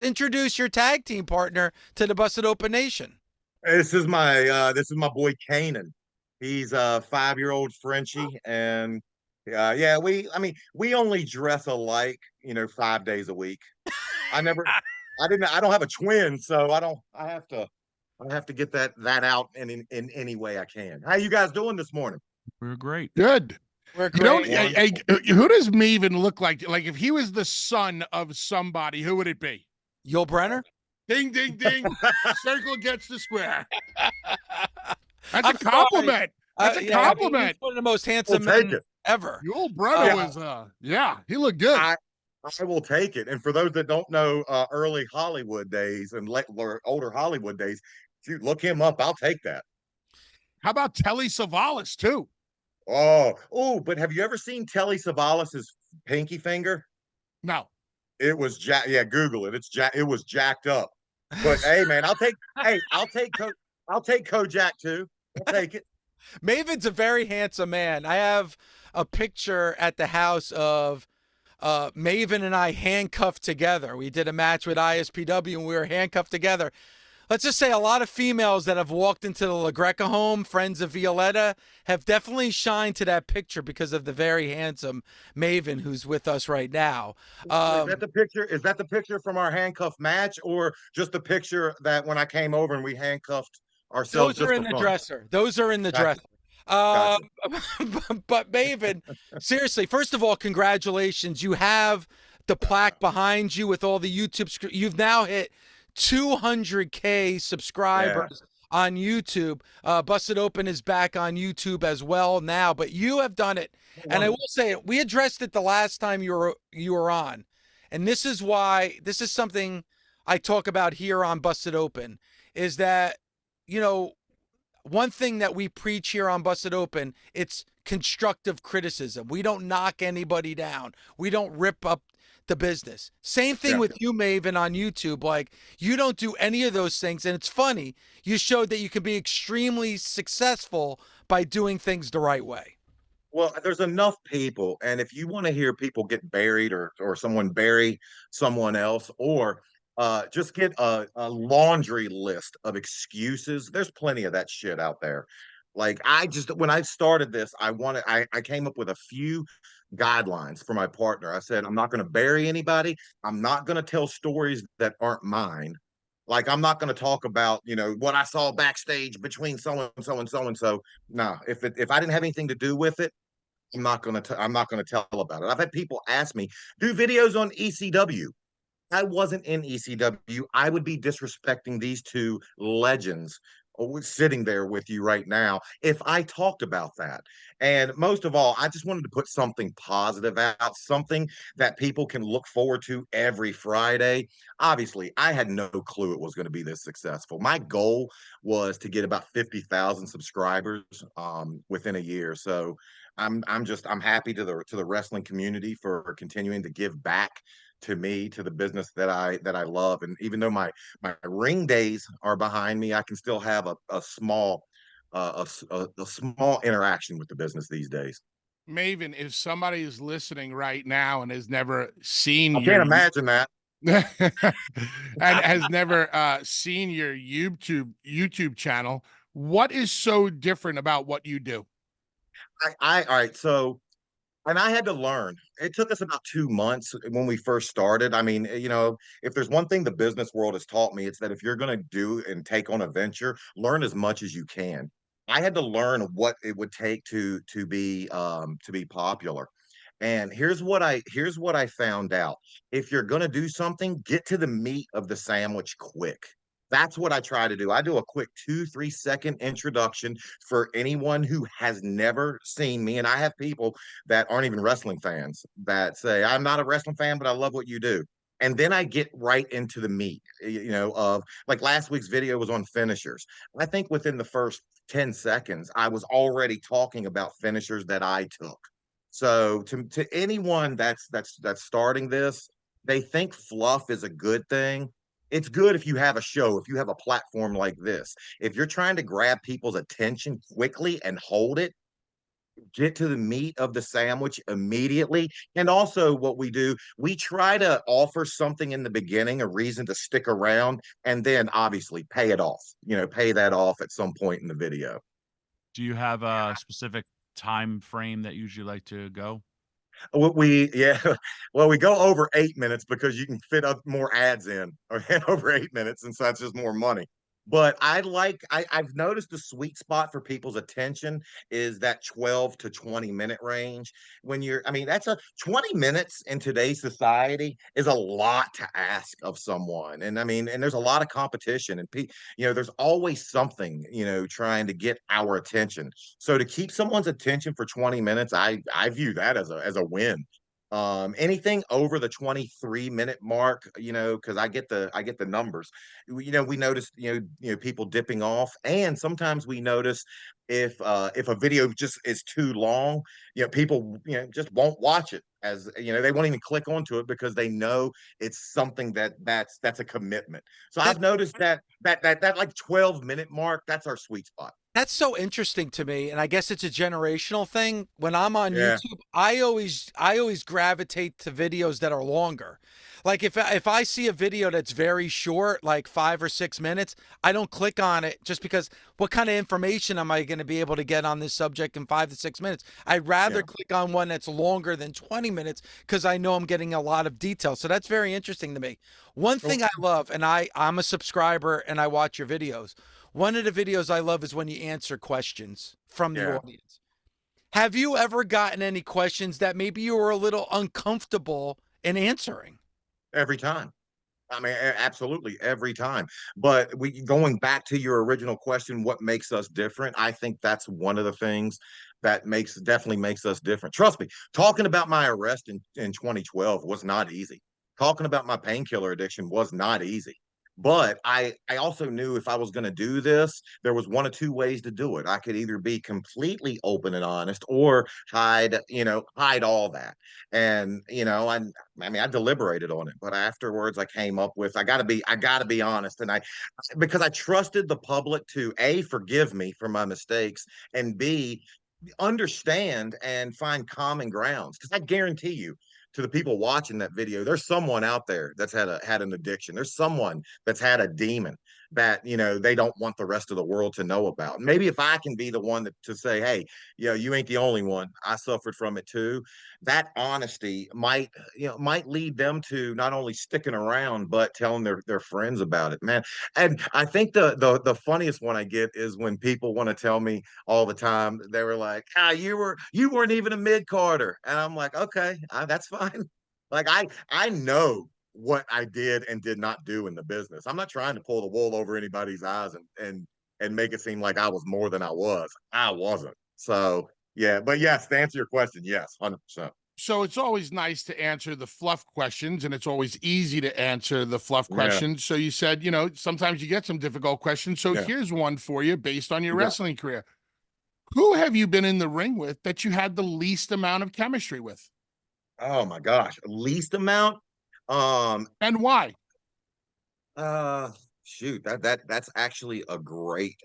introduce your tag team partner to the Busted Open Nation. This is my boy Kanan. He's a 5-year-old Frenchie, and yeah, we only dress alike, 5 days a week. I never, I don't have a twin, so I have to get that out in any way I can. How you guys doing this morning? We're great. Good. We're You know, great. who does Maven look like? Like if he was the son of somebody, who would it be? Yul Brenner? Ding, ding, ding. Circle gets the square. That's I'm a compliment. sorry. That's a Yeah, compliment. he's one of the most handsome men ever. Your old brother was, he looked good. I will take it. And for those that don't know early Hollywood days and older Hollywood days, if you look him up, I'll take that. How about Telly Savalas too? But have you ever seen Telly Savalas's pinky finger? No. It was yeah, Google it. It was jacked up. But hey, man, I'll take Kojak too. I'll take it. Maven's a very handsome man. I have a picture at the house of Maven and I handcuffed together. We did a match with ISPW and we were handcuffed together. Let's just say a lot of females that have walked into the LaGreca home, friends of Violetta, have definitely shined to that picture because of the very handsome Maven who's with us right now. Is that the picture? Is that the picture from our handcuff match, or just the picture that when I came over and we handcuffed ourselves? Those are in the dresser. Those are in the dresser. Gotcha. But Maven, seriously, first of all, congratulations. You have the plaque behind you with all the YouTube. You've now hit 200K subscribers on YouTube. Busted Open is back on YouTube as well now, but you have done it. And I will say it, we addressed it the last time you were on. And this is why, this is something I talk about here on Busted Open, is that, one thing that we preach here on Busted Open, it's constructive criticism. We don't knock anybody down. We don't rip up the business. Same thing with you, Maven, on YouTube. Like, you don't do any of those things. And it's funny, you showed that you can be extremely successful by doing things the right way. Well, there's enough people, and if you want to hear people get buried or someone bury someone else, or just get a laundry list of excuses, there's plenty of that shit out there. Like, when I started this, I came up with a few guidelines for my partner. I said, I'm not going to bury anybody. I'm not going to tell stories that aren't mine. Like, I'm not going to talk about, what I saw backstage between so and so and so and so. No, if I didn't have anything to do with it, I'm not going to tell about it. I've had people ask me, do videos on ECW. I wasn't in ECW. I would be disrespecting these two legends sitting there with you right now if I talked about that. And most of all, I just wanted to put something positive out, something that people can look forward to every Friday. Obviously, I had no clue it was going to be this successful. My goal was to get about 50,000 subscribers within a year. So I'm happy to the wrestling community for continuing to give back to me, to the business that I love. And even though my ring days are behind me, I can still have a small small interaction with the business these days. Maven, if somebody is listening right now and has never seen I can't imagine that. and has never seen your YouTube channel, what is so different about what you do? All right, so and I had to learn. It took us about 2 months when we first started. I mean, if there's one thing the business world has taught me, it's that if you're going to do and take on a venture, learn as much as you can. I had to learn what it would take to be popular. And here's what I found out. If you're going to do something, get to the meat of the sandwich quick. That's what I try to do. I do a quick 2-3 second introduction for anyone who has never seen me. And I have people that aren't even wrestling fans that say, I'm not a wrestling fan, but I love what you do. And then I get right into the meat, of like last week's video was on finishers. I think within the first 10 seconds, I was already talking about finishers that I took. So to anyone that's starting this, they think fluff is a good thing. It's good if you have a show, if you have a platform like this. If you're trying to grab people's attention quickly and hold it, get to the meat of the sandwich immediately. And also, what we do, we try to offer something in the beginning, a reason to stick around, and then obviously pay it off. Pay that off at some point in the video. Do you have a specific time frame that you usually like to go? Yeah, well, we go over 8 minutes because you can fit up more ads in over 8 minutes, and so that's just more money. But I've noticed the sweet spot for people's attention is that 12 to 20 minute range. I mean, that's a 20 minutes in today's society is a lot to ask of someone. And I mean, and there's a lot of competition, and there's always something, trying to get our attention. So to keep someone's attention for 20 minutes, I view that as a win. Anything over the 23-minute mark, because I get the numbers. We notice, people dipping off, and sometimes we notice if a video just is too long, people just won't watch it, as they won't even click onto it because they know it's something that's a commitment. So I've noticed that like 12-minute mark, that's our sweet spot. That's so interesting to me, and I guess it's a generational thing. When I'm on Yeah. YouTube, I always gravitate to videos that are longer. Like if I see a video that's very short, like 5 or 6 minutes, I don't click on it just because what kind of information am I going to be able to get on this subject in 5 to 6 minutes? I'd rather click on one that's longer than 20 minutes because I know I'm getting a lot of detail. So that's very interesting to me. One thing I love, and I'm a subscriber and I watch your videos. One of the videos I love is when you answer questions from the audience. Have you ever gotten any questions that maybe you were a little uncomfortable in answering? Every time. I mean, absolutely every time. But going back to your original question, what makes us different? I think that's one of the things that definitely makes us different. Trust me, talking about my arrest in 2012 was not easy. Talking about my painkiller addiction was not easy. But I also knew if I was going to do this, there was one of two ways to do it. I could either be completely open and honest or hide all that. And I mean, I deliberated on it, but afterwards I came up with I gotta be honest, and because I trusted the public to A, forgive me for my mistakes, and B, understand and find common grounds. Because I guarantee you, to the people watching that video, there's someone out there that's had an addiction. There's someone that's had a demon that they don't want the rest of the world to know about. Maybe if I can be the one to say, hey, you ain't the only one. I suffered from it too. That honesty might lead them to not only sticking around but telling their friends about it, man. And I think the funniest one I get is when people want to tell me all the time. They were like, you weren't even a mid carder, and I'm like, okay, that's fine. Like I know what I did and did not do in the business. I'm not trying to pull the wool over anybody's eyes and make it seem like I was more than I was. I wasn't. So yeah, but yes, to answer your question, yes, 100%. So it's always nice to answer the fluff questions, and it's always easy to answer the fluff Yeah, questions. So you said, sometimes you get some difficult questions. So yeah. here's one for you based on your Yeah. wrestling career. Who have you been in the ring with that you had the least amount of chemistry with? Oh my gosh, least amount. And why? Uh, Shoot, that's actually a great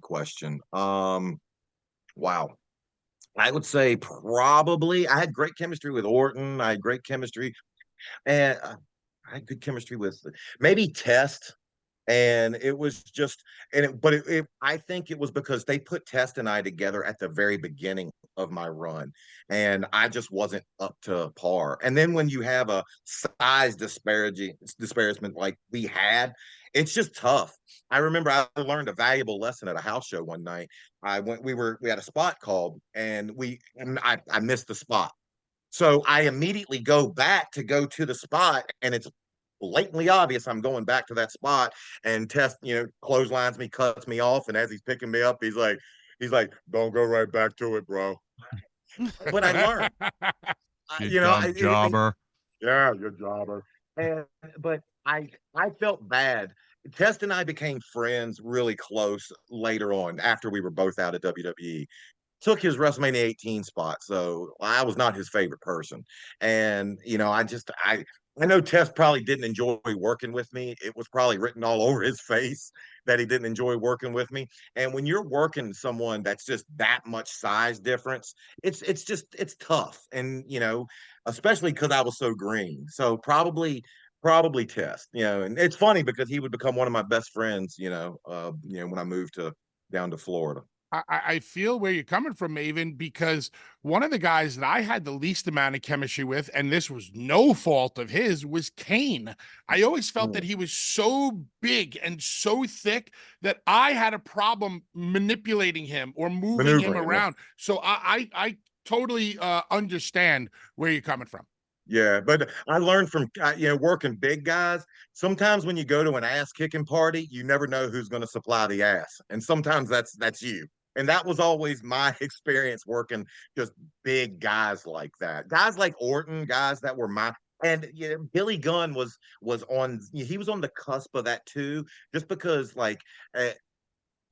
question. Wow. I would say probably I had great chemistry with Orton. I had great chemistry, and I had good chemistry with maybe Test. And it was just, I think it was because they put Test and I together at the very beginning of my run, and I just wasn't up to par. And then when you have a size disparagement like we had, it's just tough. I remember I learned a valuable lesson at a house show one night. We had a spot called, and I missed the spot. So I immediately go back to go to the spot, and it's blatantly obvious I'm going back to that spot. And Test, clotheslines me, cuts me off, and as he's picking me up, he's like, "Don't go right back to it, bro." But I learned, You dumb jobber. yeah, you're a jobber. And but I felt bad. Test and I became friends really close later on after we were both out of WWE. Took his WrestleMania 18 spot, so I was not his favorite person. And I know Tess probably didn't enjoy working with me. It was probably written all over his face that he didn't enjoy working with me. And when you're working someone that's just that much size difference, it's tough. And especially because I was so green. So probably Tess. And it's funny because he would become one of my best friends, when I moved to down to Florida. I feel where you're coming from, Maven, because one of the guys that I had the least amount of chemistry with, and this was no fault of his, was Kane. I always felt that he was so big and so thick that I had a problem manipulating him or moving him around. So I totally understand where you're coming from. Yeah, but I learned from working big guys. Sometimes when you go to an ass kicking party, you never know who's going to supply the ass, and sometimes that's you. And that was always my experience working just big guys like that, guys like Orton, guys that were my. And Billy Gunn was on. He was on the cusp of that too, just because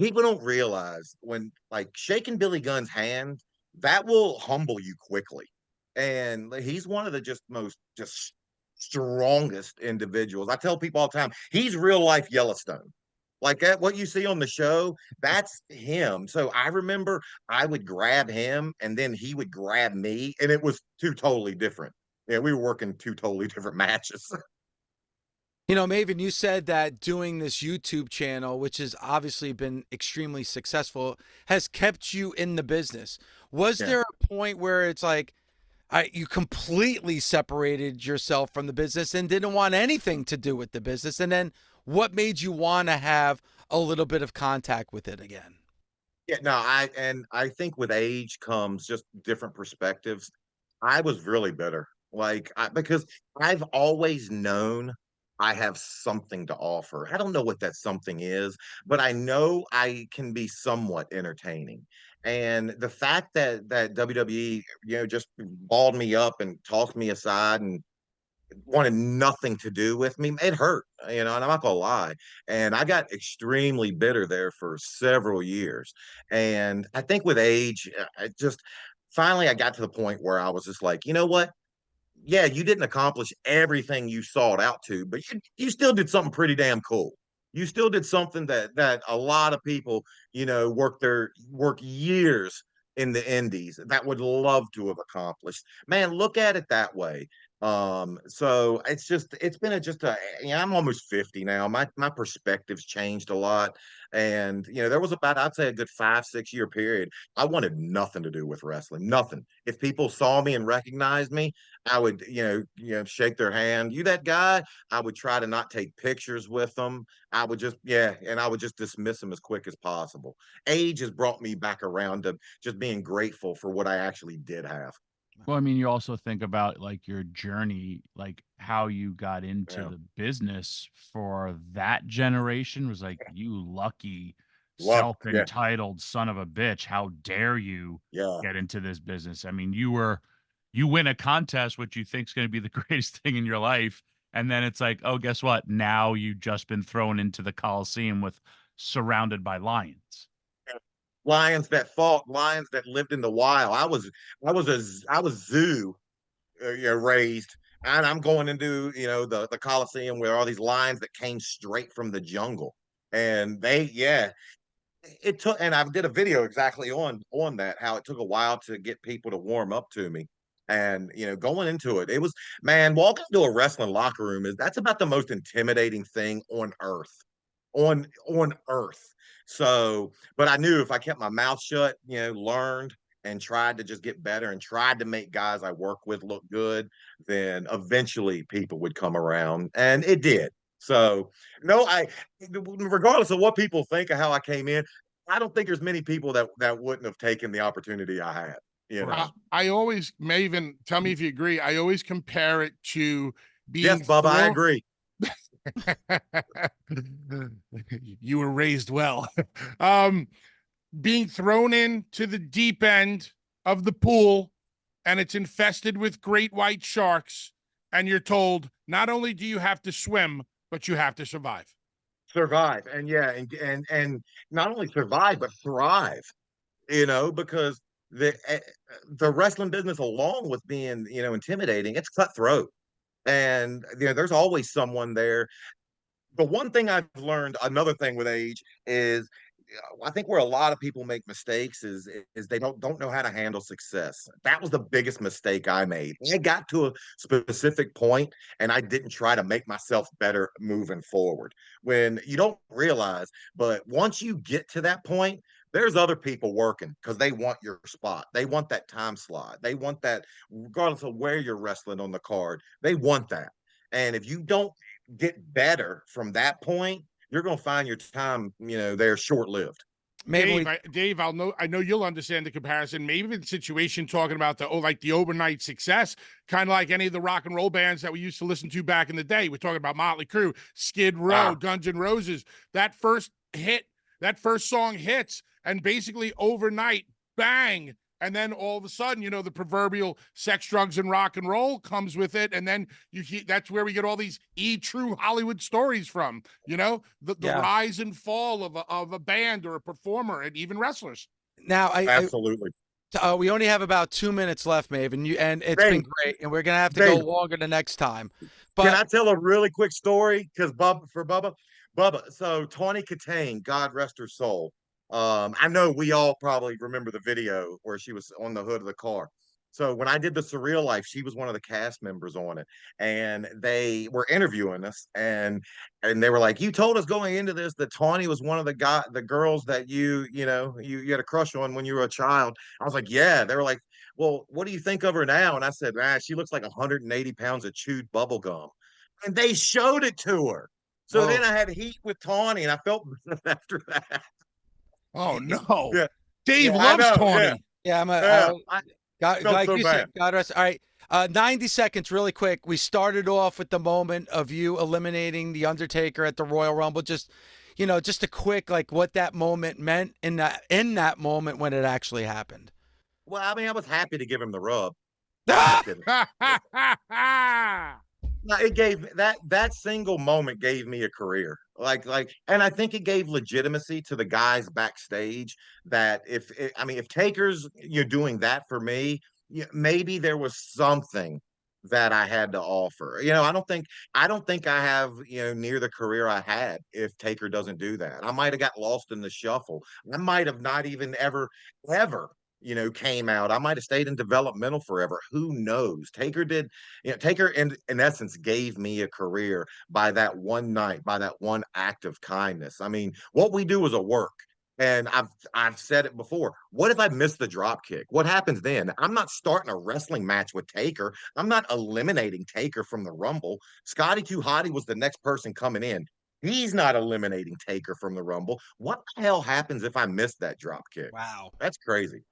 people don't realize when shaking Billy Gunn's hand, that will humble you quickly. And he's one of the just strongest individuals. I tell people all the time, he's real life Yellowstone. Like that, what you see on the show, that's him. So I remember I would grab him and then he would grab me, and it was two totally different. Yeah, we were working two totally different matches. Maven, you said that doing this YouTube channel, which has obviously been extremely successful, has kept you in the business. Was there a point where it's like you completely separated yourself from the business and didn't want anything to do with the business? And then what made you want to have a little bit of contact with it again? Yeah, no, I think with age comes just different perspectives. I was really bitter, because I've always known I have something to offer. I don't know what that something is, but I know I can be somewhat entertaining. And the fact that WWE, just balled me up and tossed me aside and wanted nothing to do with me, it hurt, and I'm not gonna lie. And I got extremely bitter there for several years. And I think with age, I just finally I got to the point where I was just like, you know what? Yeah, you didn't accomplish everything you sought out to, but you still did something pretty damn cool. You still did something that a lot of people, work years in the indies that would love to have accomplished. Man, look at it that way. So it's been I'm almost 50 now. My perspective's changed a lot. And there was about, I'd say, a good 5-6 year period I wanted nothing to do with wrestling. Nothing. If people saw me and recognized me, I would, shake their hand. You that guy? I would try to not take pictures with them. I would and I would just dismiss them as quick as possible. Age has brought me back around to just being grateful for what I actually did have. Well, I mean, you also think about your journey, how you got into Yeah. the business for that generation was you lucky, Yeah. self-entitled son of a bitch. How dare you Yeah. get into this business? I mean, you win a contest, which you think is going to be the greatest thing in your life. And then it's like, oh, guess what? Now you've just been thrown into the Coliseum surrounded by lions. Lions that fought, lions that lived in the wild. I was zoo raised, and I'm going into the Coliseum where all these lions that came straight from the jungle, and it took. And I did a video exactly on that, how it took a while to get people to warm up to me. And going into it, it was, man, walking into a wrestling locker room that's about the most intimidating thing on earth, on earth. So, but I knew if I kept my mouth shut, learned and tried to just get better and tried to make guys I work with look good, then eventually people would come around, and it did. So, no, regardless of what people think of how I came in, I don't think there's many people that wouldn't have taken the opportunity I had. I always, Maven, tell me if you agree. I always compare it to being Yes, Bubba, I agree. You were raised well. Being thrown into the deep end of the pool, and it's infested with great white sharks, and you're told not only do you have to swim, but you have to survive. Survive, and and not only survive but thrive. Because the wrestling business, along with being intimidating, it's cutthroat. And there's always someone there. The one thing I've learned, another thing with age, is I think where a lot of people make mistakes is they don't know how to handle success. That was the biggest mistake I made. I got to a specific point and I didn't try to make myself better moving forward. When you don't realize, but once you get to that point, there's other people working because they want your spot. They want that time slot. They want that, regardless of where you're wrestling on the card. They want that. And if you don't get better from that point, you're going to find your time, they're short lived. Dave, I know you'll understand the comparison. Maybe the situation talking about the overnight success, kind of like any of the rock and roll bands that we used to listen to back in the day. We're talking about Motley Crue, Skid Row, Guns N' Roses. That first song hits, and basically overnight, bang. And then all of a sudden, the proverbial sex, drugs, and rock and roll comes with it. And then that's where we get all these true Hollywood stories from, the rise and fall of a band or a performer and even wrestlers. Now, absolutely. We only have about 2 minutes left, Maven, and it's been great. And we're going to have to go longer the next time. But can I tell a really quick story? Because Bubba, so Tawny Katane, God rest her soul. I know we all probably remember the video where she was on the hood of the car. So when I did the Surreal Life, she was one of the cast members on it, and they were interviewing us, and they were like, "You told us going into this that Tawny was one of the girls that you had a crush on when you were a child." I was like, "Yeah." They were like, "Well, what do you think of her now?" And I said, she looks like 180 pounds of chewed bubble gum." And they showed it to her. So then I had heat with Tawny, and I felt after that. Oh no! Yeah. Dave loves Tawny. Yeah, I'm like you said, God rest. All right, 90 seconds, really quick. We started off with the moment of you eliminating the Undertaker at the Royal Rumble. Just a quick what that moment meant in that moment when it actually happened. Well, I mean, I was happy to give him the rub. No, it gave that single moment gave me a career. And I think it gave legitimacy to the guys backstage that if Taker's you're doing that for me, maybe there was something that I had to offer. I don't think I have, near the career I had if Taker doesn't do that. I might have got lost in the shuffle. I might have not even ever came out. I might have stayed in developmental forever. Who knows? Taker did, Taker in essence gave me a career by that one night, by that one act of kindness. I mean, what we do is a work. And I've said it before. What if I miss the drop kick? What happens then? I'm not starting a wrestling match with Taker. I'm not eliminating Taker from the Rumble. Scotty 2 Hotty was the next person coming in. He's not eliminating Taker from the Rumble. What the hell happens if I miss that drop kick? Wow. That's crazy.